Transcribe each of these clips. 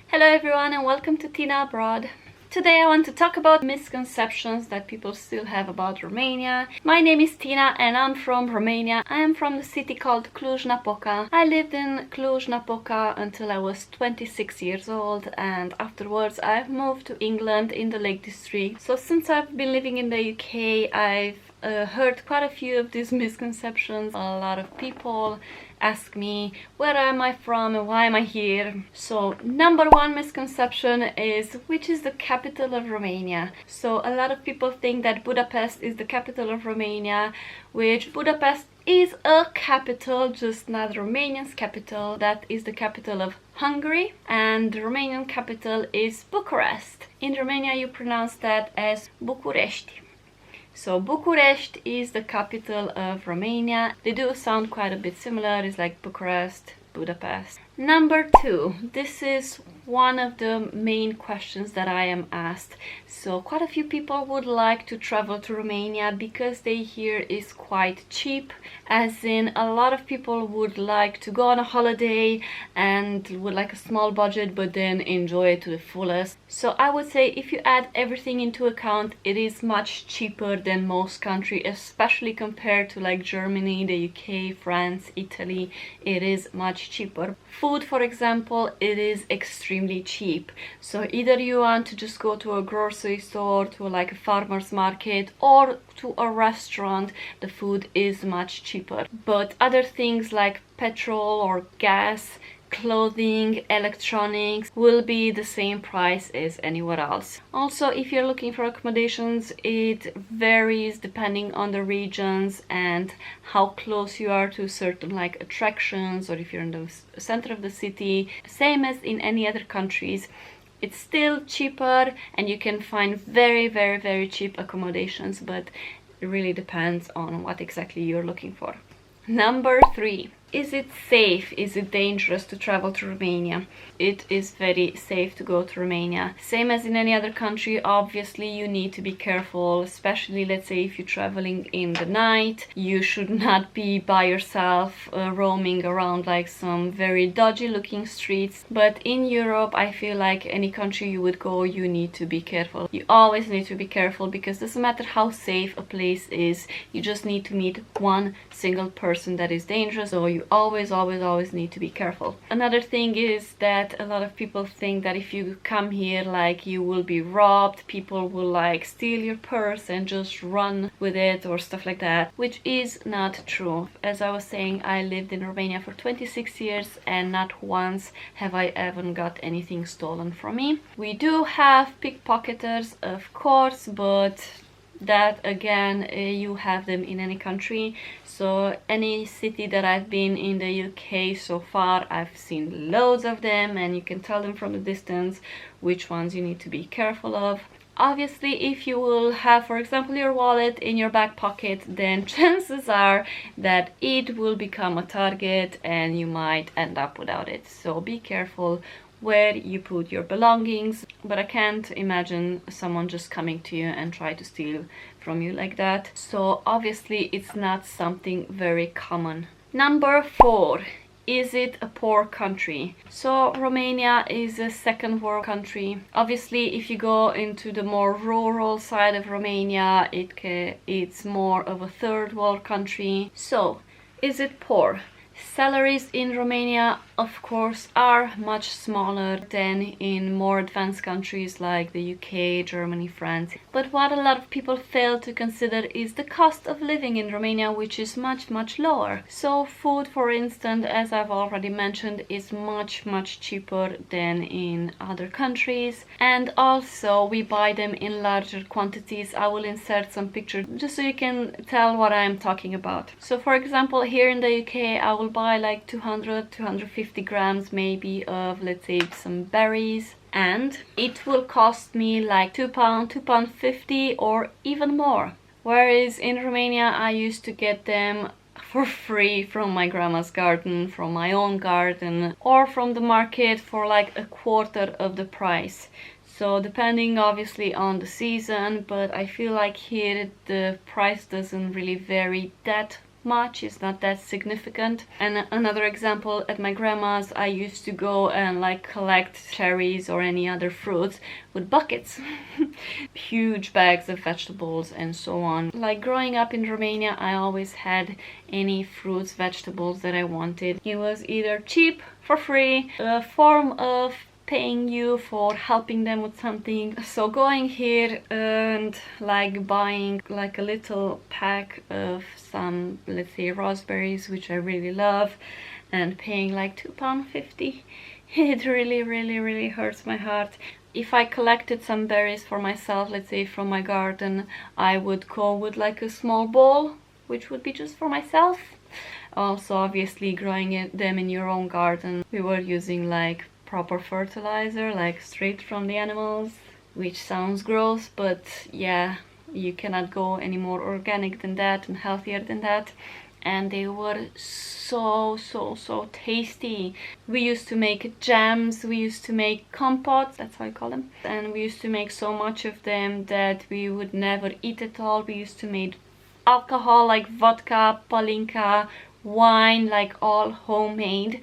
Hello everyone and welcome to Tina Abroad. Today I want to talk about misconceptions that people still have about Romania. My name is Tina and I'm from Romania. I am from the city called Cluj-Napoca. I lived in Cluj-Napoca until I was 26 years old, and afterwards I've moved to England in the Lake District. So since I've been living in the UK, I've heard quite a few of these misconceptions. A lot of people ask me where am I from and why am I here. So number one misconception is, which is the capital of Romania? So a lot of people think that Budapest is the capital of Romania, which Budapest is a capital, just not Romania's capital. That is the capital of Hungary, and the Romanian capital is Bucharest. In Romania you pronounce that as București. So Bucharest is the capital of Romania. They do sound quite a bit similar. It's like Bucharest, Budapest. Number two, this is one of the main questions that I am asked. So quite a few people would like to travel to Romania because they hear it's quite cheap, as in a lot of people would like to go on a holiday and would like a small budget but then enjoy it to the fullest. So I would say if you add everything into account, it is much cheaper than most countries, especially compared to like Germany, the UK, France, Italy. It is much cheaper. Food, for example, it is extremely cheap. So either you want to just go to a grocery store, to like a farmer's market, or to a restaurant, the food is much cheaper. But other things like petrol or gas, clothing, electronics will be the same price as anywhere else. Also, if you're looking for accommodations, it varies depending on the regions and how close you are to certain like attractions, or if you're in the center of the city. Same as in any other countries, it's still cheaper and you can find very cheap accommodations, but it really depends on what exactly you're looking for. Number three, is it safe? Is it dangerous to travel to Romania? It is very safe to go to Romania. Same as in any other country, obviously you need to be careful, especially let's say if you're traveling in the night. You should not be by yourself roaming around like some very dodgy looking streets. But in Europe, I feel like any country you would go, you need to be careful. You always need to be careful because it doesn't matter how safe a place is, you just need to meet one single person that is dangerous, so you always need to be careful. Another thing is that a lot of people think that if you come here, like, you will be robbed, people will like steal your purse and just run with it or stuff like that, which is not true. As I was saying, I lived in Romania for 26 years and not once have I ever got anything stolen from me. We do have pickpocketers, of course, but that again, you have them in any country. So any city that I've been in the UK so far, I've seen loads of them, and you can tell them from a distance which ones you need to be careful of. Obviously, if you will have, for example, your wallet in your back pocket, then chances are that it will become a target and you might end up without it. So be careful where you put your belongings, but I can't imagine someone just coming to you and try to steal from you like that. So obviously it's not something very common. Number four, is it a poor country? So Romania is a second world country. Obviously, if you go into the more rural side of Romania, it's more of a third world country. So is it poor? Salaries in Romania, of course, are much smaller than in more advanced countries like the UK, Germany, France. But what a lot of people fail to consider is the cost of living in Romania, which is much lower. So food, for instance, as I've already mentioned, is much cheaper than in other countries. And also we buy them in larger quantities. I will insert some pictures just so you can tell what I'm talking about. So for example, here in the UK, I will buy like 250 grams maybe of, let's say, some berries, and it will cost me like £2, £2.50 or even more. Whereas in Romania I used to get them for free from my grandma's garden, from my own garden, or from the market for like a quarter of the price. So depending obviously on the season, but I feel like here the price doesn't really vary that much, it's not that significant. And another example, at my grandma's, I used to go and like collect cherries or any other fruits with buckets. Huge bags of vegetables and so on. Like growing up in Romania, I always had any fruits, vegetables that I wanted. It was either cheap, for free, a form of paying you for helping them with something. So going here and like buying like a little pack of some, let's say, raspberries, which I really love, and paying like £2.50, it really hurts my heart. If I collected some berries for myself, let's say from my garden, I would go with like a small bowl, which would be just for myself. Also, obviously, growing them in your own garden, we were using like proper fertilizer, like straight from the animals, which sounds gross, but yeah, you cannot go any more organic than that and healthier than that. And they were so tasty. We used to make jams, we used to make compotes, that's how I call them, and we used to make so much of them that we would never eat it all. We used to make alcohol like vodka, palinka, wine, like all homemade,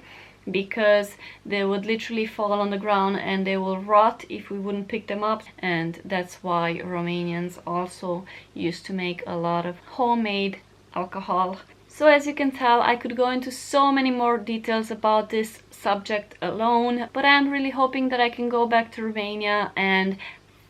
because they would literally fall on the ground and they will rot if we wouldn't pick them up. And that's why Romanians also used to make a lot of homemade alcohol. So as you can tell, I could go into so many more details about this subject alone, but I'm really hoping that I can go back to Romania and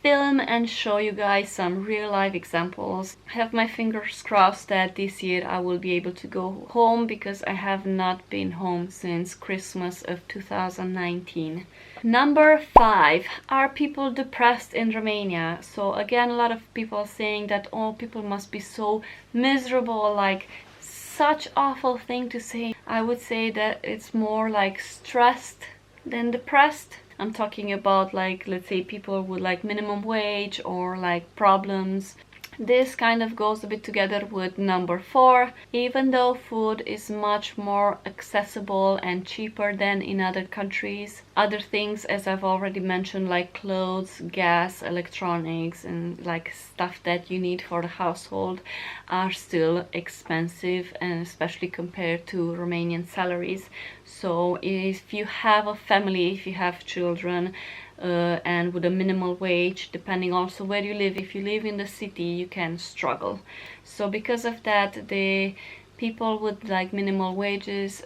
film and show you guys some real life examples. I have my fingers crossed that this year I will be able to go home, because I have not been home since Christmas of 2019. Number 5. Are people depressed in Romania? So again, a lot of people saying that, oh, people must be so miserable, like such awful thing to say. I would say that it's more like stressed than depressed. I'm talking about like, let's say, people with like minimum wage or like problems. This kind of goes a bit together with number 4. Even though food is much more accessible and cheaper than in other countries, other things, as I've already mentioned, like clothes, gas, electronics, and like stuff that you need for the household, are still expensive, and especially compared to Romanian salaries. So if you have a family, if you have children, and with a minimal wage, depending also where you live, if you live in the city, you can struggle. So because of that, the people with like minimal wages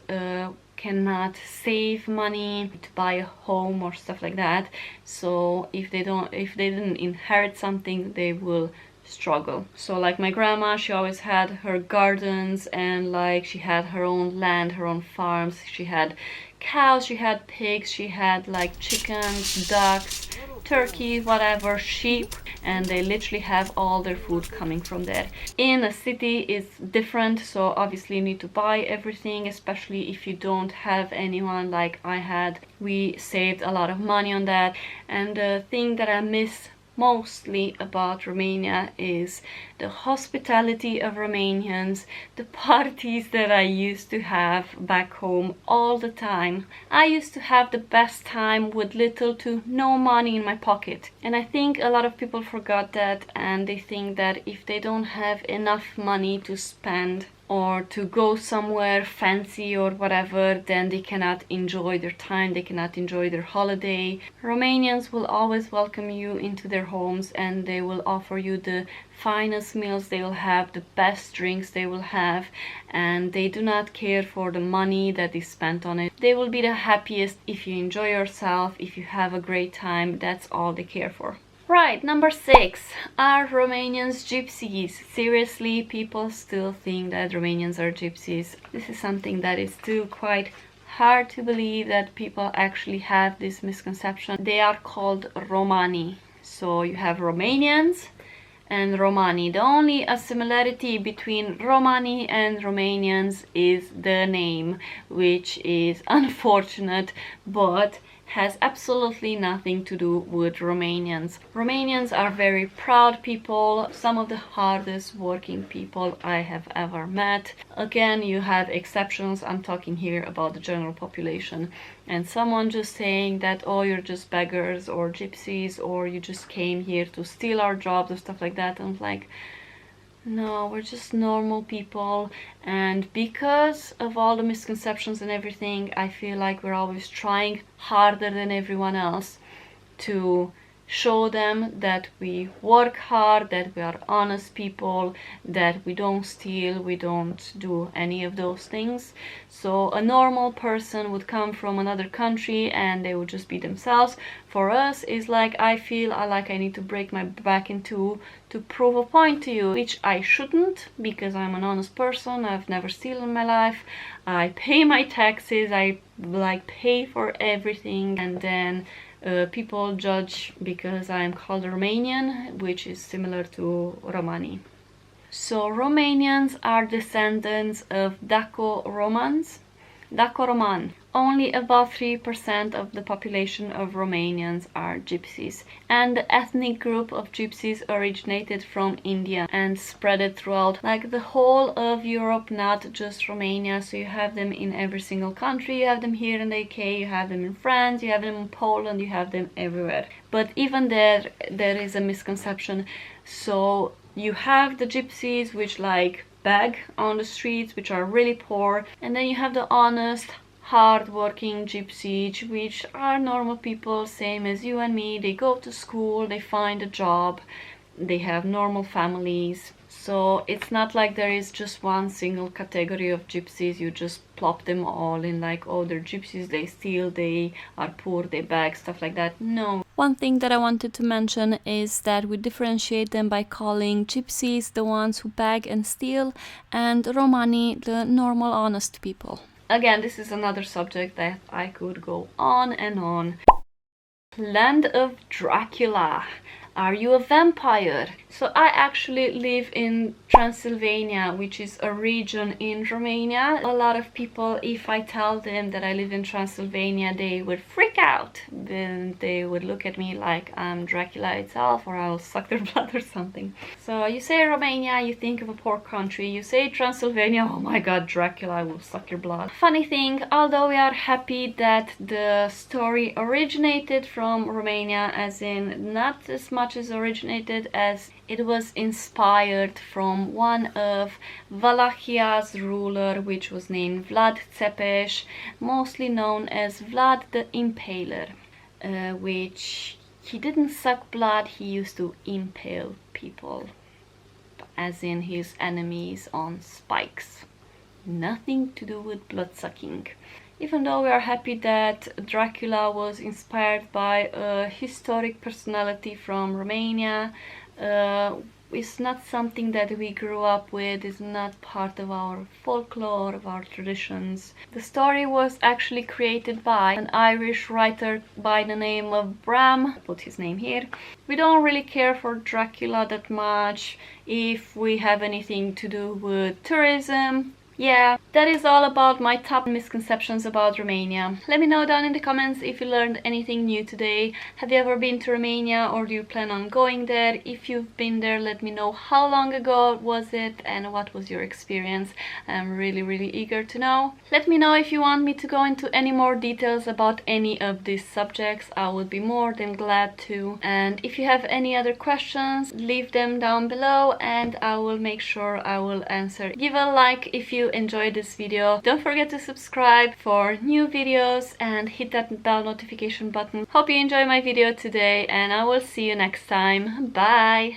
cannot save money to buy a home or stuff like that. So if they didn't inherit something, they will struggle. So like my grandma, she always had her gardens, and like she had her own land, her own farms. She had cows, she had pigs, she had like chickens, ducks, turkeys, whatever, sheep, and they literally have all their food coming from there. In a city it's different, so obviously you need to buy everything, especially if you don't have anyone like I had. We saved a lot of money on that. And the thing that I miss mostly about Romania is the hospitality of Romanians, the parties that I used to have back home all the time. I used to have the best time with little to no money in my pocket. And I think a lot of people forgot that, and they think that if they don't have enough money to spend or to go somewhere fancy or whatever, then they cannot enjoy their time, they cannot enjoy their holiday. Romanians will always welcome you into their homes, and they will offer you the finest meals they will have, the best drinks they will have, and they do not care for the money that is spent on it. They will be the happiest if you enjoy yourself, if you have a great time. That's all they care for. Right, number 6. Are Romanians gypsies? Seriously, people still think that Romanians are gypsies. This is something that is still quite hard to believe, that people actually have this misconception. They are called Romani. So you have Romanians and Romani. The only similarity between Romani and Romanians is the name, which is unfortunate, but has absolutely nothing to do with Romanians. Romanians are very proud people, some of the hardest working people I have ever met. Again, you have exceptions. I'm talking here about the general population. And someone just saying that, oh, you're just beggars or gypsies, or you just came here to steal our jobs or stuff like that. I'm like, No, we're just normal people, and because of all the misconceptions and everything, I feel like we're always trying harder than everyone else to show them that we work hard, that we are honest people, that we don't steal, we don't do any of those things. So a normal person would come from another country and they would just be themselves. For us, is like I feel like I need to break my back in two to prove a point to you, which I shouldn't, because I'm an honest person. I've never stolen in my life. I pay my taxes, I like pay for everything, and then people judge because I'm called Romanian, which is similar to Romani. So Romanians are descendants of Daco-Romans. Daco-Roman. Only about 3% of the population of Romanians are Gypsies, and the ethnic group of Gypsies originated from India and spread it throughout like the whole of Europe, not just Romania. So you have them in every single country. You have them here in the UK, you have them in France, you have them in Poland, you have them everywhere. But even there is a misconception. So you have the Gypsies, which like beg on the streets, which are really poor, and then you have the honest, hard-working Gypsies, which are normal people, same as you and me. They go to school, they find a job, they have normal families. So it's not like there is just one single category of Gypsies. You just plop them all in like, oh, they're Gypsies, they steal, they are poor, they beg, stuff like that. No. One thing that I wanted to mention is that we differentiate them by calling Gypsies the ones who beg and steal, and Romani the normal, honest people. Again, this is another subject that I could go on and on. Land of Dracula. Are you a vampire? So I actually live in Transylvania, which is a region in Romania. A lot of people, if I tell them that I live in Transylvania, they would freak out. Then they would look at me like I'm Dracula itself, or I'll suck their blood or something. So you say Romania, you think of a poor country. You say Transylvania, oh my god, Dracula, I will suck your blood. Funny thing, although we are happy that the story originated from Romania, as in not as much as originated as it was inspired from one of Walachia's ruler, which was named Vlad Țepeș, mostly known as Vlad the Impaler, which he didn't suck blood, he used to impale people, as in his enemies on spikes. Nothing to do with blood sucking. Even though we are happy that Dracula was inspired by a historic personality from Romania, it's not something that we grew up with, it's not part of our folklore, of our traditions. The story was actually created by an Irish writer by the name of Bram. I'll put his name here. We don't really care for Dracula that much if we have anything to do with tourism. Yeah, that is all about my top misconceptions about Romania. Let me know down in the comments if you learned anything new today. Have you ever been to Romania, or do you plan on going there? If you've been there, let me know how long ago was it and what was your experience. I'm really eager to know. Let me know if you want me to go into any more details about any of these subjects. I would be more than glad to. And if you have any other questions, leave them down below and I will make sure I will answer. Give a like if you enjoyed this video. Don't forget to subscribe for new videos and hit that bell notification button. Hope you enjoy my video today and I will see you next time. Bye!